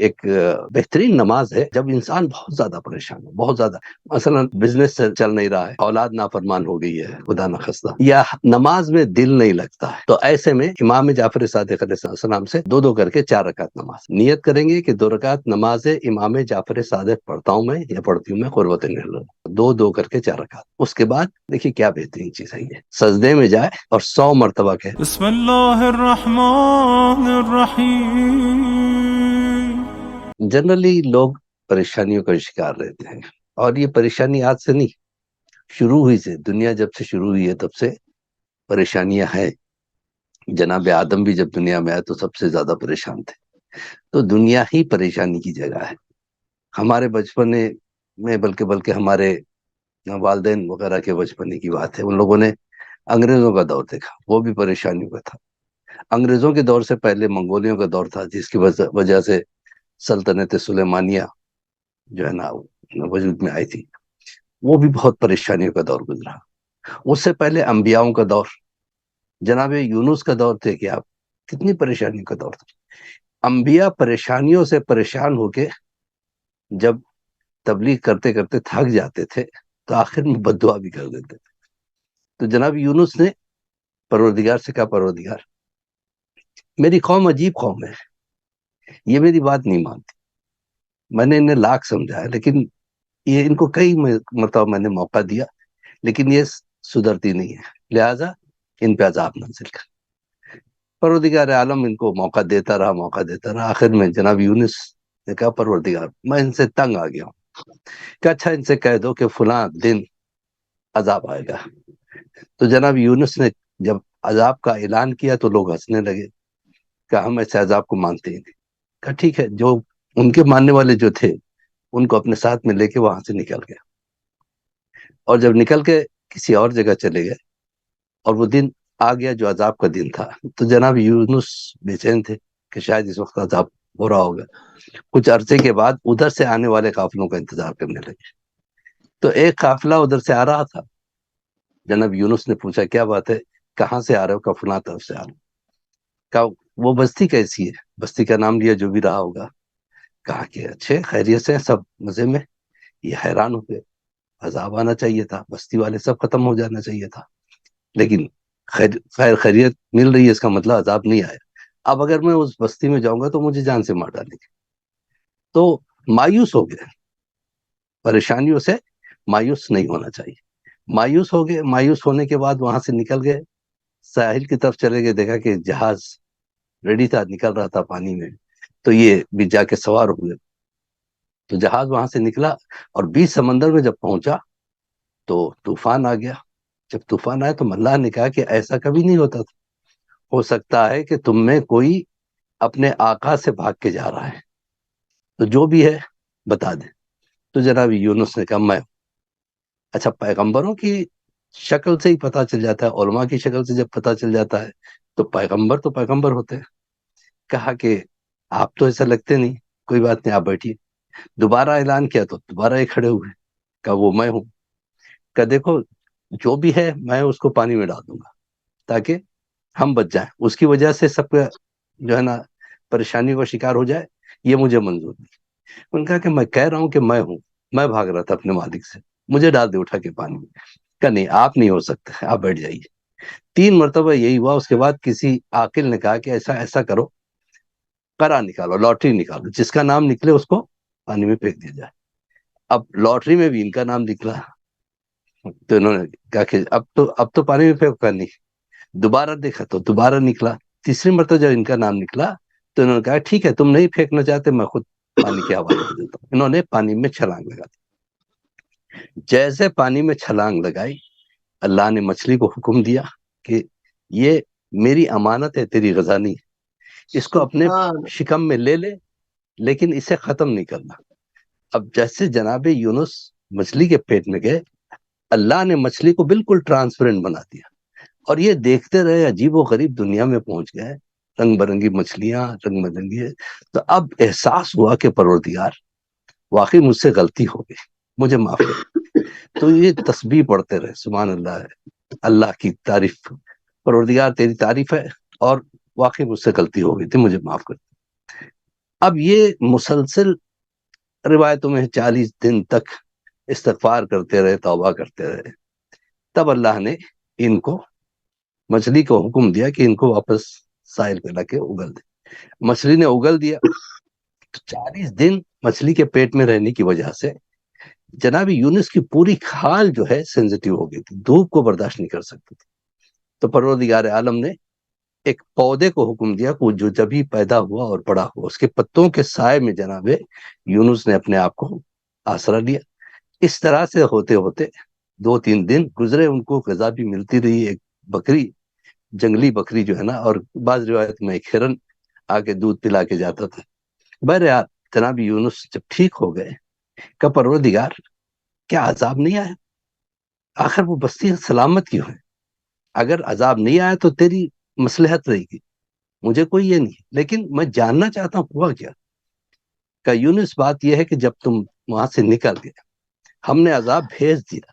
ایک بہترین نماز ہے جب انسان بہت زیادہ پریشان ہے، بہت زیادہ، مثلا بزنس چل نہیں رہا ہے، اولاد نافرمان ہو گئی ہے خدا نخواستہ، یا نماز میں دل نہیں لگتا ہے، تو ایسے میں امام جعفر صادق علیہ السلام سے دو دو کر کے 4 رکعت نماز نیت کریں گے کہ 2 رکعت نماز امام جعفر صادق پڑھتا ہوں میں یا پڑھتی ہوں میں قربت اللہ، دو دو کر کے 4 رکعت۔ اس کے بعد دیکھیے کیا بہترین چیز ہے، یہ سجدے میں جائے اور 100 مرتبہ کہ بسم اللہ الرحمن الرحیم۔ جنرلی لوگ پریشانیوں کا شکار رہتے ہیں، اور یہ پریشانی آج سے نہیں، شروع ہوئی سے، دنیا جب سے شروع ہوئی ہے تب سے پریشانیاں ہیں۔ جناب آدم بھی جب دنیا میں آئے تو سب سے زیادہ پریشان تھے، تو دنیا ہی پریشانی کی جگہ ہے۔ ہمارے بچپنے میں بلکہ ہمارے والدین وغیرہ کے بچپنے کی بات ہے، ان لوگوں نے انگریزوں کا دور دیکھا، وہ بھی پریشانیوں کا تھا۔ انگریزوں کے دور سے پہلے منگولیوں کا دور تھا، جس کی وجہ سے سلطنت سلیمانیہ جو ہے نا وجود میں آئی تھی، وہ بھی بہت پریشانیوں کا دور گزرا۔ اس سے پہلے انبیاؤں کا دور، جناب یونس کا دور تھے کہ آپ کتنی پریشانیوں کا دور تھا۔ انبیاء پریشانیوں سے پریشان ہو کے جب تبلیغ کرتے کرتے تھک جاتے تھے تو آخر میں بد دعا بھی کر دیتے تھے۔ تو جناب یونس نے پروردگار سے کہا، پروردگار میری قوم عجیب قوم ہے، یہ میری بات نہیں مانتی، میں نے انہیں لاکھ سمجھایا، لیکن یہ ان کو کئی مرتبہ میں نے موقع دیا، لیکن یہ سدھرتی نہیں ہے، لہٰذا ان پہ عذاب نازل کر۔ پروردگار عالم ان کو موقع دیتا رہا، آخر میں جناب یونس نے کہا، پروردگار میں ان سے تنگ آ گیا ہوں، کہ اچھا ان سے کہہ دو کہ فلاں دن عذاب آئے گا۔ تو جناب یونس نے جب عذاب کا اعلان کیا تو لوگ ہنسنے لگے، کہ ہم ایسے عذاب کو مانتے ہی نہیں۔ کہا ٹھیک ہے، جو ان کے ماننے والے جو تھے ان کو اپنے ساتھ میں لے کے وہاں سے نکل گیا، اور جب نکل کے کسی اور جگہ چلے گئے اور وہ دن آ گیا جو عذاب کا دن تھا، تو جناب یونس بے چین تھے کہ شاید اس وقت عذاب ہو رہا ہوگا۔ کچھ عرصے کے بعد ادھر سے آنے والے قافلوں کا انتظار کرنے لگے، تو ایک قافلہ ادھر سے آ رہا تھا۔ جناب یونس نے پوچھا کیا بات ہے، کہاں سے آ رہے ہو؟ کہ فلاں طرف سے آ رہا ہوں۔ کہا وہ بستی کیسی ہے؟ بستی کا نام لیا جو بھی رہا ہوگا۔ کہا کہ اچھے خیریت سے سب مزے میں۔ یہ حیران ہو گئے، عذاب آنا چاہیے تھا، بستی والے سب ختم ہو جانا چاہیے تھا، لیکن خیر خیریت مل رہی ہے، اس کا مطلب عذاب نہیں آیا۔ اب اگر میں اس بستی میں جاؤں گا تو مجھے جان سے مار ڈالیں گے۔ تو مایوس ہو گئے، پریشانیوں سے مایوس نہیں ہونا چاہیے۔ مایوس ہو گئے، مایوس ہونے کے بعد وہاں سے نکل گئے، ساحل کی طرف چلے گئے، دیکھا کہ جہاز ریڈی تھا، نکل رہا تھا پانی میں، تو یہ بھی جا کے سوار ہو گئے۔ تو جہاز وہاں سے نکلا اور بیچ سمندر میں جب پہنچا تو طوفان آ گیا۔ جب طوفان آیا تو اللہ نے کہا کہ ایسا کبھی نہیں ہوتا تھا، ہو سکتا ہے کہ تم میں کوئی اپنے آقا سے بھاگ کے جا رہا ہے، تو جو بھی ہے بتا دے۔ تو جناب یونس نے کہا میں ہوں۔ اچھا، پیغمبروں کی شکل سے ہی پتہ چل جاتا ہے، علماء کی شکل سے جب پتہ چل جاتا ہے تو پیغمبر ہوتے ہیں۔ کہا کہ آپ تو ایسا لگتے نہیں، کوئی بات نہیں، آپ بیٹھیے۔ دوبارہ اعلان کیا تو دوبارہ یہ کھڑے ہوئے، کہا وہ میں ہوں۔ کہ دیکھو جو بھی ہے میں اس کو پانی میں ڈال دوں گا تاکہ ہم بچ جائیں، اس کی وجہ سے سب کا جو ہے نا پریشانی کا شکار ہو جائے، یہ مجھے منظور نہیں۔ ان کا کہ میں کہہ رہا ہوں کہ میں ہوں، میں بھاگ رہا تھا اپنے مالک سے، مجھے ڈال دے اٹھا کے پانی میں۔ کہ نہیں، آپ نہیں ہو سکتے، آپ بیٹھ جائیے۔ 3 مرتبہ یہی ہوا۔ اس کے بعد کسی عاقل نے کہا کہ ایسا کرو، قرعہ نکالو، لاٹری نکالو، جس کا نام نکلے اس کو پانی میں پھینک دیا جائے۔ اب لاٹری میں بھی ان کا نام نکلا، تو انہوں نے کہا کہ اب تو پانی میں پھینکا نہیں۔ دوبارہ دیکھا تو دوبارہ نکلا۔ تیسری مرتبہ جب ان کا نام نکلا تو انہوں نے کہا ٹھیک ہے، تم نہیں پھینکنا چاہتے، میں خود پانی کے حوالے کر دیتا ہوں۔ انہوں نے پانی میں چھلانگ لگا دی۔ جیسے پانی میں چھلانگ لگائی، اللہ نے مچھلی کو حکم دیا کہ یہ میری امانت ہے، تیری غذا نہیں ہے، اس کو اپنے شکم میں لے لے، لیکن اسے ختم نہیں کرنا۔ اب جیسے جناب یونس مچھلی کے پیٹ میں گئے، اللہ نے مچھلی کو بالکل ٹرانسپیرنٹ بنا دیا، اور یہ دیکھتے رہے، عجیب و غریب دنیا میں پہنچ گئے، رنگ برنگی مچھلیاں، رنگ برنگی۔ تو اب احساس ہوا کہ پروردگار واقعی مجھ سے غلطی ہو گئی، مجھے معاف کر۔ تو یہ تسبیح پڑھتے رہے، سبحان اللہ، اللہ کی تعریف، پروردگار تیری تعریف ہے، اور واقعی مجھ سے غلطی ہو گئی تھی، مجھے معاف کر۔ اب یہ مسلسل روایتوں میں 40 دن تک استغفار کرتے رہے، توبہ کرتے رہے، تب اللہ نے ان کو مچھلی کو حکم دیا کہ ان کو واپس ساحل پہ لا کے اگل دے۔ مچھلی نے اگل دیا، 40 دن مچھلی کے پیٹ میں رہنے کی وجہ سے جناب یونس کی پوری کھال جو ہے سینسیٹیو ہو گئی تھی، دھوپ کو برداشت نہیں کر سکتی تھی۔ تو پروردگار عالم نے ایک پودے کو حکم دیا کہ جو جبھی پیدا ہوا اور بڑا ہوا، اس کے پتوں کے سائے میں جناب یونس نے اپنے آپ کو آسرا لیا۔ اس طرح سے ہوتے ہوتے 2-3 دن گزرے، ان کو غذا بھی ملتی رہی، ایک بکری، جنگلی بکری جو ہے نا، اور بعض روایت میں ایک ہرن آ کے دودھ پلا کے جاتا تھا۔ بہرحال جناب یونس جب ٹھیک ہو گئے کہ پروردگار کیا عذاب نہیں آیا؟ آخر وہ بستی سلامت کیوں ہے؟ اگر عذاب نہیں آیا تو تیری مصلحت رہے گی، مجھے کوئی یہ نہیں، لیکن میں جاننا چاہتا ہوں ہوا کیا؟ کہ یونس بات یہ ہے کہ جب تم وہاں سے نکل گئے ہم نے عذاب بھیج دیا،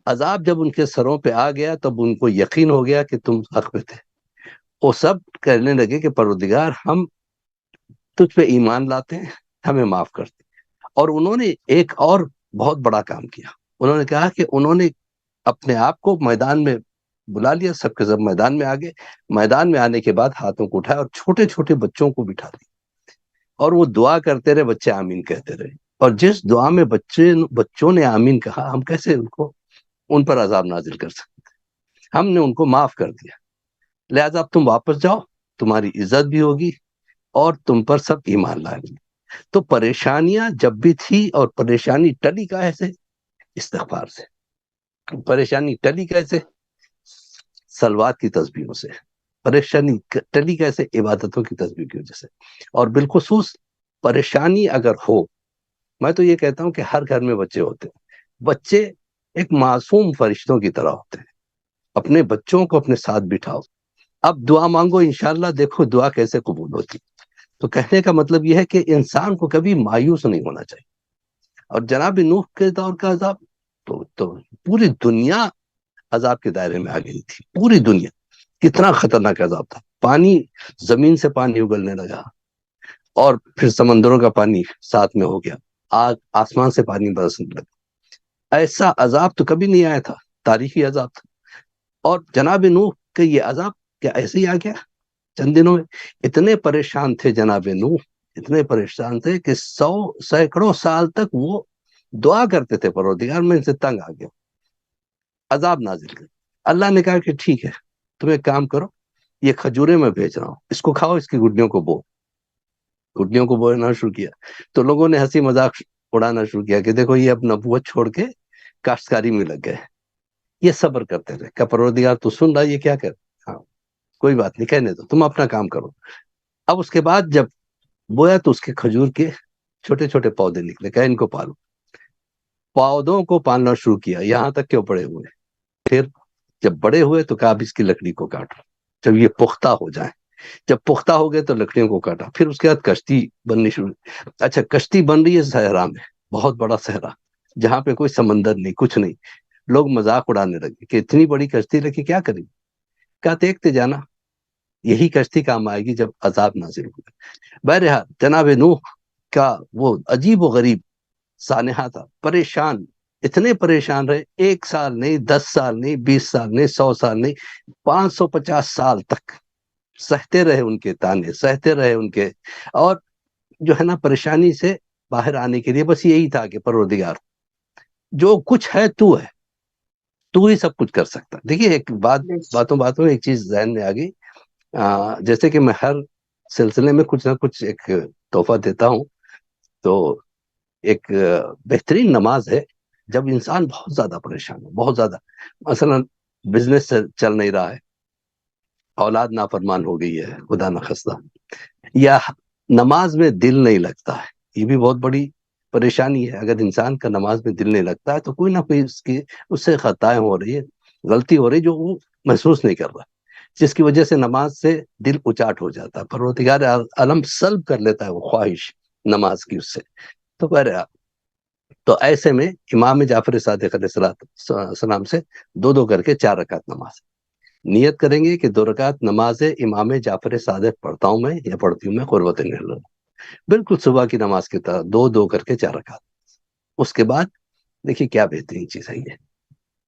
عذاب جب ان کے سروں پہ آ گیا تب ان کو یقین ہو گیا کہ تم حق پہ تھے۔ وہ سب کہنے لگے کہ پروردگار ہم تجھ پہ ایمان لاتے ہیں، ہمیں معاف کر دے۔ اور انہوں نے ایک اور بہت بڑا کام کیا، انہوں نے کہا کہ انہوں نے اپنے آپ کو میدان میں بلا لیا، سب کے سب میدان میں آگے، میدان میں آنے کے بعد ہاتھوں کو اٹھایا اور چھوٹے چھوٹے بچوں کو بٹھا دیا، اور وہ دعا کرتے رہے، بچے آمین کہتے رہے۔ اور جس دعا میں بچوں نے آمین کہا، ہم کیسے ان پر عذاب نازل کر سکتے؟ ہم نے ان کو معاف کر دیا، لہذا اب تم واپس جاؤ، تمہاری عزت بھی ہوگی اور تم پر سب ایمان لائیں گے۔ تو پریشانیاں جب بھی تھی، اور پریشانی ٹلی کیسے؟ استغفار سے۔ پریشانی ٹلی کیسے؟ صلوات کی تسبیحوں سے۔ پریشانی ٹلی کیسے؟ عبادتوں کی تسبیح کی وجہ سے۔ اور بالخصوص پریشانی اگر ہو، میں تو یہ کہتا ہوں کہ ہر گھر میں بچے ہوتے ہیں، بچے ایک معصوم فرشتوں کی طرح ہوتے ہیں، اپنے بچوں کو اپنے ساتھ بٹھاؤ، اب دعا مانگو، انشاءاللہ دیکھو دعا کیسے قبول ہوتی۔ تو کہنے کا مطلب یہ ہے کہ انسان کو کبھی مایوس نہیں ہونا چاہیے۔ اور جناب نوح کے دور کا عذاب تو پوری دنیا عذاب کے دائرے میں آ گئی تھی، پوری دنیا۔ کتنا خطرناک عذاب تھا، پانی، زمین سے پانی اگلنے لگا، اور پھر سمندروں کا پانی ساتھ میں ہو گیا، آگ آسمان سے پانی برسنے لگا۔ ایسا عذاب تو کبھی نہیں آیا تھا، تاریخی عذاب تھا۔ اور جناب نوح کہ یہ عذاب کیا ایسے ہی آ گیا چند دنوں میں؟ اتنے پریشان تھے جناب نوح، اتنے پریشان تھے کہ سینکڑوں سال تک وہ دعا کرتے تھے، پروردگار میں ان سے تنگ آ گیا، عذاب نازل کر۔ اللہ نے کہا کہ ٹھیک ہے، تم ایک کام کرو، یہ کھجورے میں بھیج رہا ہوں، اس کو کھاؤ، اس کی گڈیوں کو بو۔ گڈیوں کو بونا شروع کیا تو لوگوں نے ہنسی مذاق اڑانا شروع کیا کہ دیکھو یہ اپنا نبوت چھوڑ کے کاشتکاری میں لگ گئے۔ یہ صبر کرتے رہے کہ پروردگار تو سن رہا، یہ کیا کر، ہاں کوئی بات نہیں، کہنے دو، تم اپنا کام کرو۔ اب اس کے بعد جب بویا تو اس کے کھجور کے چھوٹے چھوٹے پودے نکلے، کہ ان کو پالو۔ پودوں کو پالنا شروع کیا، یہاں تک کہ بڑے ہوئے۔ پھر جب بڑے ہوئے تو کہا اب اس کی لکڑی کو کاٹو، جب یہ پختہ ہو جائیں، جب پختہ ہو گئے تو لکڑیوں کو کاٹا۔ پھر اس کے بعد کشتی بننی شروع۔ اچھا کشتی بن رہی ہے صحرا میں، بہت بڑا صحرا جہاں پہ کوئی سمندر نہیں، کچھ نہیں۔ لوگ مذاق اڑانے لگے کہ اتنی بڑی کشتی رکھی کیا کریں گے؟ کہا دیکھتے جانا، یہی کشتی کام آئے گی جب عذاب نازل ہوگا۔ بہرحال جناب نوح کا وہ عجیب و غریب سانحہ تھا، پریشان، اتنے پریشان رہے، 1 سال نہیں، 10 سال نہیں، 20 سال نہیں، 100 سال نہیں، 550 سال تک سہتے رہے ان کے تانے، سہتے رہے ان کے۔ اور جو ہے نا پریشانی سے باہر آنے کے لیے بس یہی تھا کہ پروردگار جو کچھ ہے تو ہی سب کچھ کر سکتا۔ دیکھیے ایک باتوں میں ایک چیز ذہن میں آ گئی، جیسے کہ میں ہر سلسلے میں کچھ نہ کچھ ایک تحفہ دیتا ہوں، تو ایک بہترین نماز ہے جب انسان بہت زیادہ پریشان ہو، بہت زیادہ، مثلا بزنس چل نہیں رہا ہے، اولاد نافرمان ہو گئی ہے خدا نخواستہ، یا نماز میں دل نہیں لگتا ہے، یہ بھی بہت بڑی پریشانی ہے۔ اگر انسان کا نماز میں دل نہیں لگتا ہے تو کوئی نہ کوئی اس سے خطائیں ہو رہی ہے، غلطی ہو رہی جو وہ محسوس نہیں کر رہا، جس کی وجہ سے نماز سے دل اچاٹ ہو جاتا ہے، پروردگار عالم سلب کر لیتا ہے وہ خواہش نماز کی اس سے۔ تو تو ایسے میں امام جعفر صادق علیہ السلام سے 2 کر کے 4 رکعت نماز نیت کریں گے کہ 2 رکعت نماز امام جعفر صادق پڑھتا ہوں میں یا پڑھتی ہوں میں قربت اللہ، بالکل صبح کی نماز کی طرح 2 2 کر کے 4 رکعت. اس کے بعد دیکھیے کیا بہترین چیز ہے یہ،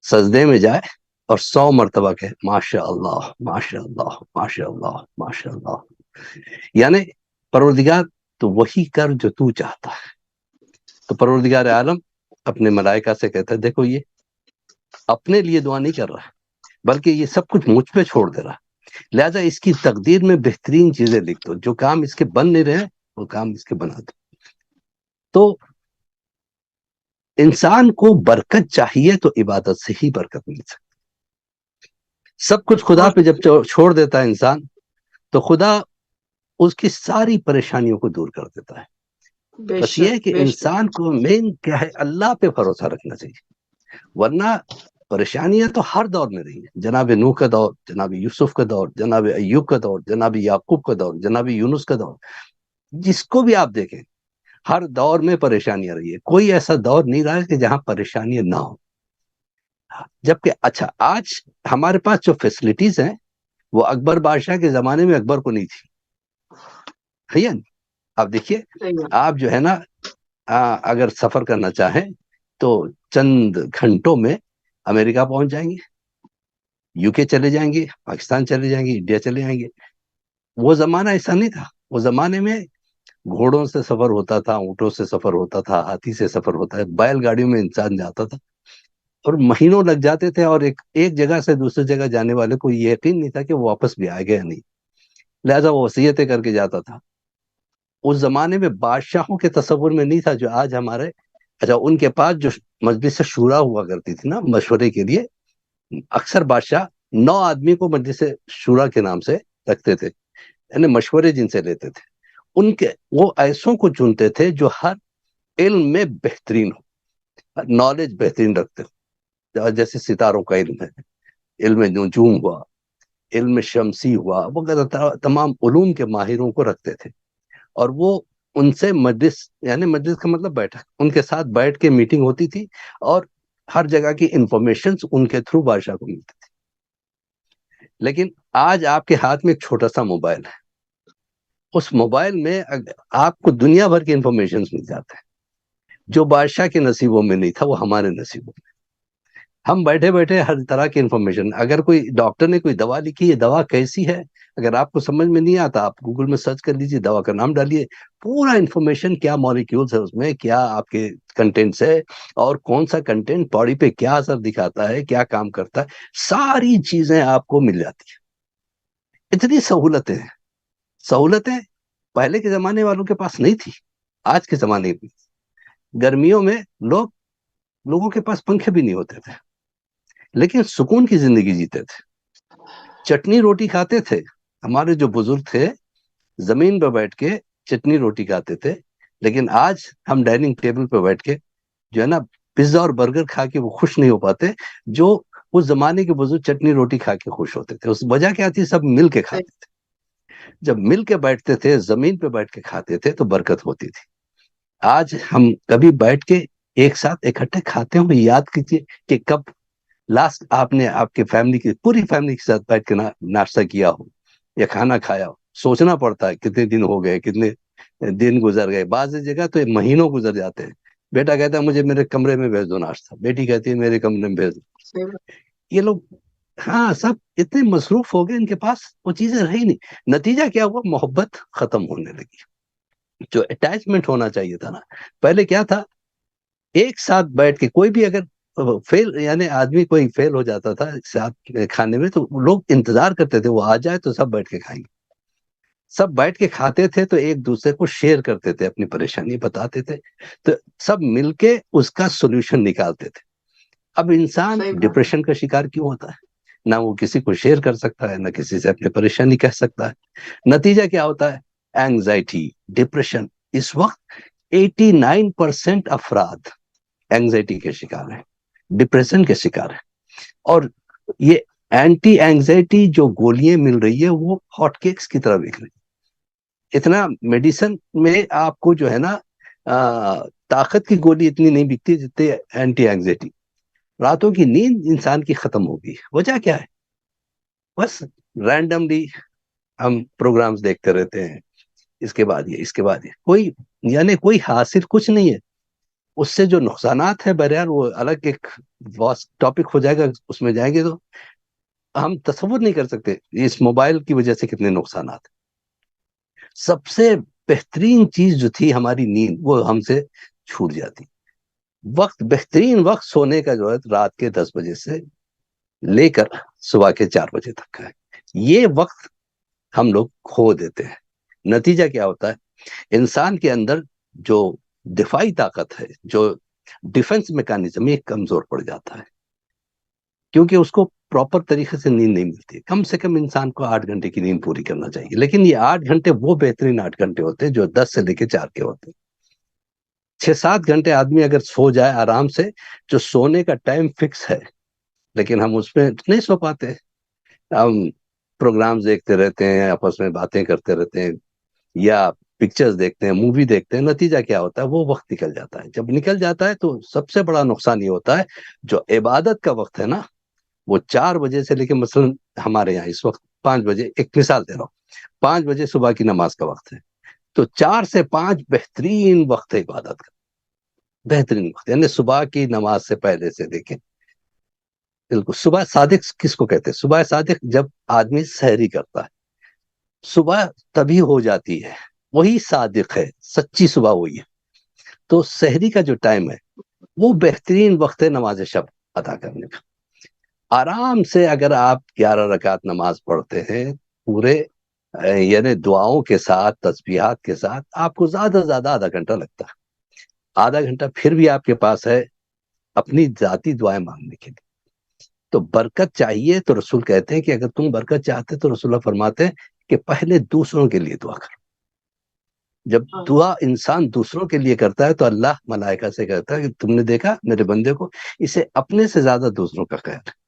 سجدے میں جائے اور 100 مرتبہ کہ ماشاء اللہ ماشاء اللہ ماشاء اللہ ماشاء اللہ، یعنی پروردگار تو وہی کر جو تو چاہتا ہے. تو پروردگار عالم اپنے ملائکہ سے کہتا ہے دیکھو یہ اپنے لیے دعا نہیں کر رہا بلکہ یہ سب کچھ مجھ پہ چھوڑ دے رہا، لہذا اس کی تقدیر میں بہترین چیزیں لکھ دو، جو کام اس کے بن نہیں رہے وہ کام اس کے بنا دو. تو انسان کو برکت چاہیے تو عبادت سے ہی برکت مل سکتی. سب کچھ خدا پہ جب چھوڑ دیتا ہے انسان تو خدا اس کی ساری پریشانیوں کو دور کر دیتا ہے. بس یہ ہے کہ انسان کو مین کیا ہے، اللہ پہ بھروسہ رکھنا چاہیے، ورنہ پریشانیاں تو ہر دور میں رہی ہیں. جناب نوح کا دور، جناب یوسف کا دور، جناب ایوب کا دور، جناب یعقوب کا دور، جناب یونس کا دور، جس کو بھی آپ دیکھیں ہر دور میں پریشانیاں رہی ہے. کوئی ایسا دور نہیں رہا کہ جہاں پریشانیاں نہ ہو. جبکہ اچھا آج ہمارے پاس جو فیسلٹیز ہیں وہ اکبر بادشاہ کے زمانے میں اکبر کو نہیں تھی. ہے نا؟ آپ دیکھیے آپ جو ہے نا اگر سفر کرنا چاہیں تو چند گھنٹوں میں امریکہ پہنچ جائیں گے، یو کے چلے جائیں گے، پاکستان چلے جائیں گے، انڈیا چلے جائیں گے. وہ زمانہ ایسا نہیں تھا. وہ زمانے میں گھوڑوں سے سفر ہوتا تھا، اونٹوں سے سفر ہوتا تھا، ہاتھی سے سفر ہوتا ہے، بیل گاڑیوں میں انسان جاتا تھا اور مہینوں لگ جاتے تھے، اور ایک جگہ سے دوسری جگہ جانے والے کو یہ یقین نہیں تھا کہ وہ واپس بھی آئے گا یا نہیں، لہذا وہ وصیتیں کر کے جاتا تھا. اس زمانے میں بادشاہوں کے تصور میں نہیں تھا جو آج ہمارے. اچھا ان کے پاس جو مجلس شورا ہوا کرتی تھی نا مشورے کے لیے، اکثر بادشاہ 9 آدمی کو مجلس شورا کے نام سے رکھتے تھے، یعنی مشورے جن سے لیتے تھے. ان کے وہ ایسوں کو چنتے تھے جو ہر علم میں بہترین ہو، نالج بہترین رکھتے ہو. جیسے ستاروں کا علم ہے، علم نجوم ہوا، علم شمسی ہوا، وغیرہ تمام علوم کے ماہروں کو رکھتے تھے. اور وہ ان سے مجلس، یعنی مجلس کا مطلب بیٹھک، ان کے ساتھ بیٹھ کے میٹنگ ہوتی تھی اور ہر جگہ کی انفارمیشنز ان کے تھرو بادشاہ کو ملتی تھی. لیکن آج آپ کے ہاتھ میں ایک چھوٹا سا موبائل ہے، اس موبائل میں آپ کو دنیا بھر کی انفارمیشنز مل جاتے ہیں. جو بادشاہ کے نصیبوں میں نہیں تھا وہ ہمارے نصیبوں میں. ہم بیٹھے بیٹھے ہر طرح کی انفارمیشن، اگر کوئی ڈاکٹر نے کوئی دوا لکھی ہے، دوا کیسی ہے اگر آپ کو سمجھ میں نہیں آتا آپ گوگل میں سرچ کر لیجیے، دوا کا نام ڈالیے، پورا انفارمیشن، کیا مالیکیولز ہے اس میں، کیا آپ کے کنٹینٹس ہے، اور کون سا کنٹینٹ باڈی پہ کیا اثر دکھاتا ہے، کیا کام کرتا ہے، ساری چیزیں آپ کو مل جاتی ہیں. اتنی سہولتیں پہلے کے زمانے والوں کے پاس نہیں تھی، آج کے زمانے میں. گرمیوں میں لوگوں کے پاس پنکھے بھی نہیں ہوتے تھے لیکن سکون کی زندگی جیتے تھے، چٹنی روٹی کھاتے تھے. ہمارے جو بزرگ تھے زمین پہ بیٹھ کے چٹنی روٹی کھاتے تھے، لیکن آج ہم ڈائننگ ٹیبل پہ بیٹھ کے جو ہے نا پیزا اور برگر کھا کے وہ خوش نہیں ہو پاتے جو اس زمانے کے بزرگ چٹنی روٹی کھا کے خوش ہوتے تھے. اس وجہ کیا تھی؟ سب مل کے کھاتے تھے. جب مل کے بیٹھتے تھے، زمین پہ بیٹھ کے کھاتے تھے تو برکت ہوتی تھی. آج ہم کبھی بیٹھ کے ایک ساتھ اکٹھے کھاتے ہوں، یاد کیجیے کہ کب لاسٹ آپ نے آپ کے فیملی کی پوری فیملی کے ساتھ بیٹھ کے ناشتہ کیا ہو یا کھانا کھایا ہو. سوچنا پڑتا ہے کتنے دن ہو گئے، کتنے دن گزر گئے، بعض جگہ تو مہینوں گزر جاتے ہیں. بیٹا کہتا ہے مجھے میرے کمرے میں بھیج دو ناشتہ، بیٹی کہتی ہے میرے کمرے میں بھیج دو. یہ لوگ ہاں سب اتنے مصروف ہو گئے، ان کے پاس وہ چیزیں رہی نہیں. نتیجہ کیا ہوا؟ محبت ختم ہونے لگی. جو اٹیچمنٹ ہونا چاہیے تھا نا پہلے، کیا تھا؟ ایک ساتھ بیٹھ کے کوئی بھی اگر فیل، یعنی آدمی کوئی فیل ہو جاتا تھا ساتھ کھانے میں تو لوگ انتظار کرتے تھے وہ آ جائے تو سب بیٹھ کے کھائیں گے. سب بیٹھ کے کھاتے تھے تو ایک دوسرے کو شیئر کرتے تھے، اپنی پریشانی بتاتے تھے، تو سب مل کے اس کا سولوشن نکالتے تھے. اب انسان ڈپریشن کا شکار کیوں ہوتا ہے؟ نہ وہ کسی کو شیئر کر سکتا ہے، نہ کسی سے اپنی پریشانی کہہ سکتا ہے. نتیجہ کیا ہوتا ہے؟ Anxiety, depression. اس وقت 89% افراد اینگزائٹی کے شکار ہیں، ڈپریشن کے شکار ہیں. اور یہ اینٹی اینگزائٹی جو گولیاں مل رہی ہے وہ ہاٹ کیکس کی طرح بک رہی ہے. اتنا میڈیسن میں آپ کو جو ہے نا طاقت کی گولی اتنی نہیں بکتی جتنے اینٹی اینگزائٹی. راتوں کی نیند انسان کی ختم ہوگی. وجہ کیا ہے؟ بس رینڈملی ہم پروگرامز دیکھتے رہتے ہیں، اس کے بعد یہ، اس کے بعد یہ، کوئی یعنی کوئی حاصل کچھ نہیں ہے. اس سے جو نقصانات ہے بہرحال وہ الگ ایک ٹاپک ہو جائے گا، اس میں جائیں گے تو ہم تصور نہیں کر سکتے اس موبائل کی وجہ سے کتنے نقصانات. سب سے بہترین چیز جو تھی ہماری نیند، وہ ہم سے چھوٹ جاتی. وقت، بہترین وقت سونے کا جو ہے رات کے 10 بجے سے لے کر صبح کے 4 بجے تک کا ہے. یہ وقت ہم لوگ کھو دیتے ہیں. نتیجہ کیا ہوتا ہے؟ انسان کے اندر جو دفاعی طاقت ہے، جو ڈیفنس میکانزم، یہ کمزور پڑ جاتا ہے، کیونکہ اس کو پراپر طریقے سے نیند نہیں ملتی. کم سے کم انسان کو 8 گھنٹے کی نیند پوری کرنا چاہیے، لیکن یہ 8 گھنٹے وہ بہترین 8 گھنٹے ہوتے ہیں جو 10 سے لے کے 4 کے ہوتے ہیں. 6-7 گھنٹے آدمی اگر سو جائے آرام سے، جو سونے کا ٹائم فکس ہے، لیکن ہم اس میں نہیں سو پاتے. ہم پروگرامز دیکھتے رہتے ہیں، آپس میں باتیں کرتے رہتے ہیں، یا پکچرز دیکھتے ہیں، مووی دیکھتے ہیں. نتیجہ کیا ہوتا ہے؟ وہ وقت نکل جاتا ہے. جب نکل جاتا ہے تو سب سے بڑا نقصان یہ ہوتا ہے، جو عبادت کا وقت ہے نا، وہ 4 بجے سے لے کے مثلا ہمارے یہاں اس وقت 5 بجے، ایک مثال دے رہا ہوں، 5 بجے صبح کی نماز کا وقت ہے، تو 4 سے 5 بہترین وقت ہے عبادت کا. بہترین وقت یعنی صبح کی نماز سے پہلے سے دیکھیں. بالکل صبح صادق کس کو کہتے ہیں؟ صبح صادق جب آدمی سحری کرتا ہے، صبح تبھی ہو جاتی ہے، وہی صادق ہے، سچی صبح وہی ہے. تو سحری کا جو ٹائم ہے وہ بہترین وقت ہے نماز شب ادا کرنے کا. آرام سے اگر آپ 11 رکعت نماز پڑھتے ہیں پورے، یعنی دعاؤں کے ساتھ، تسبیحات کے ساتھ، آپ کو زیادہ سے زیادہ آدھا گھنٹہ لگتا ہے. آدھا گھنٹہ پھر بھی آپ کے پاس ہے اپنی ذاتی دعائیں مانگنے کے لیے. تو برکت چاہیے تو رسول کہتے ہیں کہ اگر تم برکت چاہتے تو رسول اللہ فرماتے ہیں کہ پہلے دوسروں کے لیے دعا کرو. جب دعا انسان دوسروں کے لیے کرتا ہے تو اللہ ملائکہ سے کہتا ہے کہ تم نے دیکھا میرے بندے کو، اسے اپنے سے زیادہ دوسروں کا خیال ہے،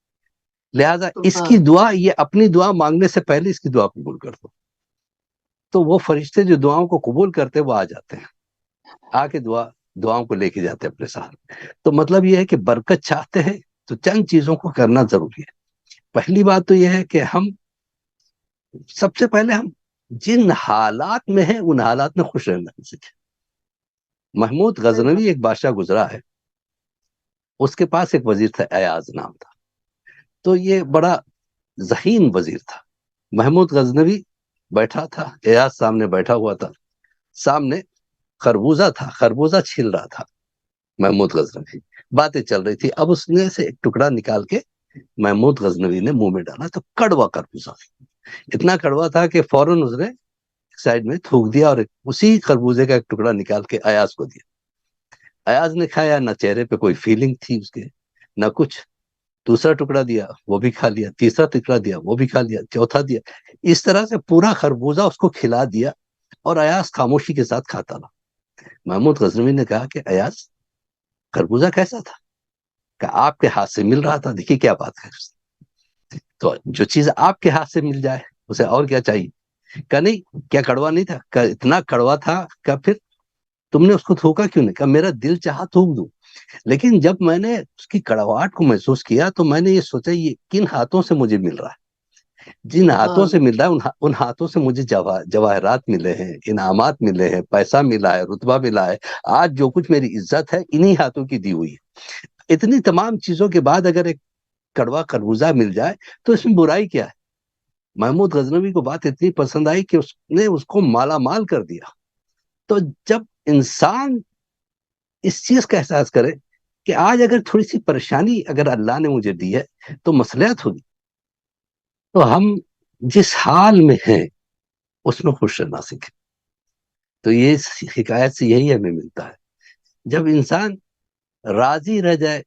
لہذا اس کی دعا، یہ اپنی دعا مانگنے سے پہلے اس کی دعا قبول کر دو. تو وہ فرشتے جو دعاؤں کو قبول کرتے وہ آ جاتے ہیں، آ کے دعاؤں کو لے کے جاتے ہیں اپنے ساتھ. تو مطلب یہ ہے کہ برکت چاہتے ہیں تو چند چیزوں کو کرنا ضروری ہے. پہلی بات تو یہ ہے کہ ہم سب سے پہلے ہم جن حالات میں ہیں ان حالات میں خوش رہنا سیکھیں. محمود غزنوی ایک بادشاہ گزرا ہے، اس کے پاس ایک وزیر تھا، ایاز نام تھا. تو یہ بڑا ذہین وزیر تھا. محمود غزنوی بیٹھا تھا، ایاز سامنے بیٹھا ہوا تھا، سامنے خربوزہ تھا، خربوزہ چھل رہا تھا. محمود غزنوی باتیں چل رہی تھی. اب اس نے سے ایک ٹکڑا نکال کے محمود غزنوی نے منہ میں ڈالا تو کڑوا خربوزہ، اتنا کڑوا تھا کہ فوراً اس نے سائڈ میں تھوک دیا اور اسی خربوزے کا ایک ٹکڑا نکال کے ایاز کو دیا. ایاز نے کھایا، نہ چہرے پہ کوئی فیلنگ تھی اس کے، نہ کچھ. دوسرا ٹکڑا دیا، وہ بھی کھا لیا. تیسرا ٹکڑا دیا، وہ بھی کھا لیا. چوتھا دیا. اس طرح سے پورا خربوزہ اس کو کھلا دیا اور ایاز خاموشی کے ساتھ کھاتا رہا. محمود غزنوی نے کہا کہ ایاز خربوزہ کیسا تھا؟ کہ آپ کے ہاتھ سے مل رہا تھا، دیکھیے کیا بات ہے. تو جو چیز آپ کے ہاتھ سے مل جائے اسے اور کیا چاہیے. کہ نہیں، کیا کڑوا نہیں تھا؟ کہ اتنا کڑوا تھا کہ پھر تم نے اس کو تھوکا کیوں نہیں؟ کہ میرا دل چاہا تھوک دوں، لیکن جب میں نے اس کی کڑواہٹ کو محسوس کیا تو میں نے یہ سوچا یہ کن ہاتھوں سے مجھے مل رہا ہے. جن ہاتھوں سے مل رہا ہے ان ہاتھوں سے مجھے جواہرات ملے ہیں، انعامات ملے ہیں، پیسہ ملا ہے، رتبہ ملا ہے. آج جو کچھ میری عزت ہے انہی ہاتھوں کی دی ہوئی ہے. اتنی تمام چیزوں کے بعد اگر ایک کڑوا خربوزہ مل جائے تو اس میں برائی کیا ہے؟ محمود غزنوی کو بات اتنی پسند آئی کہ اس نے اس کو مالا مال کر دیا. تو جب انسان اس چیز کا احساس کرے کہ آج اگر تھوڑی سی پریشانی اگر اللہ نے مجھے دی ہے تو مصلحت ہوگی، تو ہم جس حال میں ہیں اس میں خوش رہنا سیکھیں. تو یہ حکایت سے یہی ہمیں ملتا ہے. جب انسان راضی رہ جائے،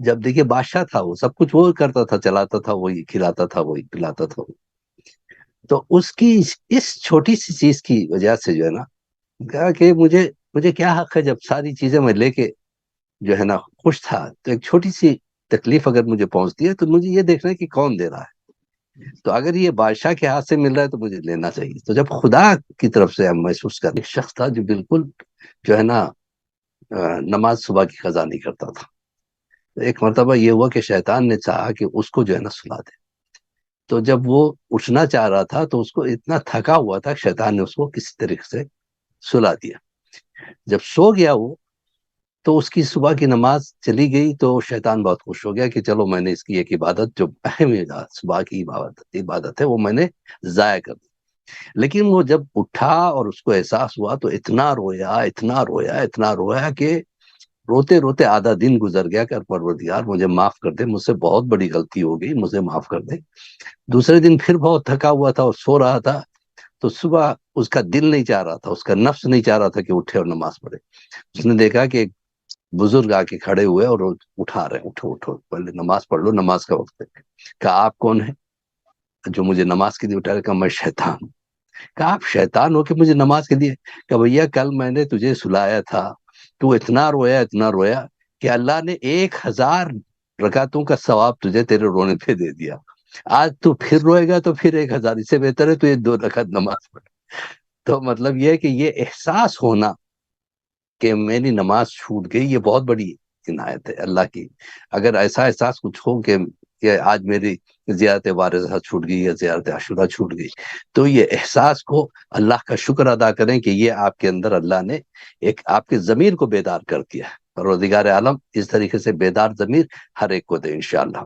جب دیکھیے بادشاہ تھا، وہ سب کچھ وہ کرتا تھا، چلاتا تھا، وہی کھلاتا تھا، وہی پلاتا تھا، تو اس کی اس چھوٹی سی چیز کی وجہ سے جو ہے نا، کہا کہ مجھے کیا حق ہے، جب ساری چیزیں میں لے کے جو ہے نا خوش تھا، تو ایک چھوٹی سی تکلیف اگر مجھے پہنچتی ہے تو مجھے یہ دیکھنا ہے کہ کون دے رہا ہے. تو اگر یہ بادشاہ کے ہاتھ سے مل رہا ہے تو مجھے لینا چاہیے. تو جب خدا کی طرف سے ہم محسوس کریں، ایک شخص تھا جو بالکل جو ہے نا نماز صبح کی قضا نہیں کرتا تھا. ایک مرتبہ یہ ہوا کہ شیطان نے چاہا کہ اس کو جو ہے نا سلا دے. تو جب وہ اٹھنا چاہ رہا تھا تو اس کو اتنا تھکا ہوا تھا، شیطان نے اس کو کسی طریقے سے سلا دیا. جب سو گیا وہ، تو اس کی صبح کی نماز چلی گئی تو شیطان بہت خوش ہو گیا کہ چلو میں نے اس کی ایک عبادت جو اہم صبح کی عبادت ہے وہ میں نے ضائع کر دی. لیکن وہ جب اٹھا اور اس کو احساس ہوا تو اتنا رویا اتنا رویا اتنا رویا کہ روتے روتے آدھا دن گزر گیا کہ پروردگار مجھے معاف کر دے، مجھ سے بہت بڑی غلطی ہو گئی، مجھے معاف کر دے. دوسرے دن پھر بہت تھکا ہوا تھا اور سو رہا تھا، تو صبح اس کا دل نہیں چاہ رہا تھا، اس کا نفس نہیں چاہ رہا تھا کہ اٹھے اور نماز پڑھے. اس نے دیکھا کہ ایک بزرگ آ کے کھڑے ہوئے اور اٹھا رہے ہیں، اٹھو اٹھو پہلے نماز پڑھ لو، نماز کا وقت ہے. کہا آپ کون ہے جو مجھے نماز کے لیے اٹھا رہے؟ کہا میں شیطان ہوں. کہا آپ شیطان ہو کہ مجھے نماز کے لیے؟ کہ بھیا کل میں نے تجھے سلایا تھا، تو اتنا رویا کہ اللہ نے 1000 رکعتوں کا ثواب تجھے تیرے رونے پہ دے دیا. آج تو پھر روئے گا تو پھر 1000، اس سے بہتر ہے تو یہ 2 رکعت نماز پڑھ. تو مطلب یہ ہے کہ یہ احساس ہونا کہ میری نماز چھوٹ گئی، یہ بہت بڑی عنایت ہے اللہ کی. اگر ایسا احساس کچھ ہو کہ آج میری زیارت وارثہ چھوٹ گئی یا زیارت عاشورہ چھوٹ گئی، تو یہ احساس کو اللہ کا شکر ادا کریں کہ یہ آپ کے اندر اللہ نے ایک آپ کے ضمیر کو بیدار کر دیا ہے. پروردگار عالم اس طریقے سے بیدار ضمیر ہر ایک کو دے انشاءاللہ.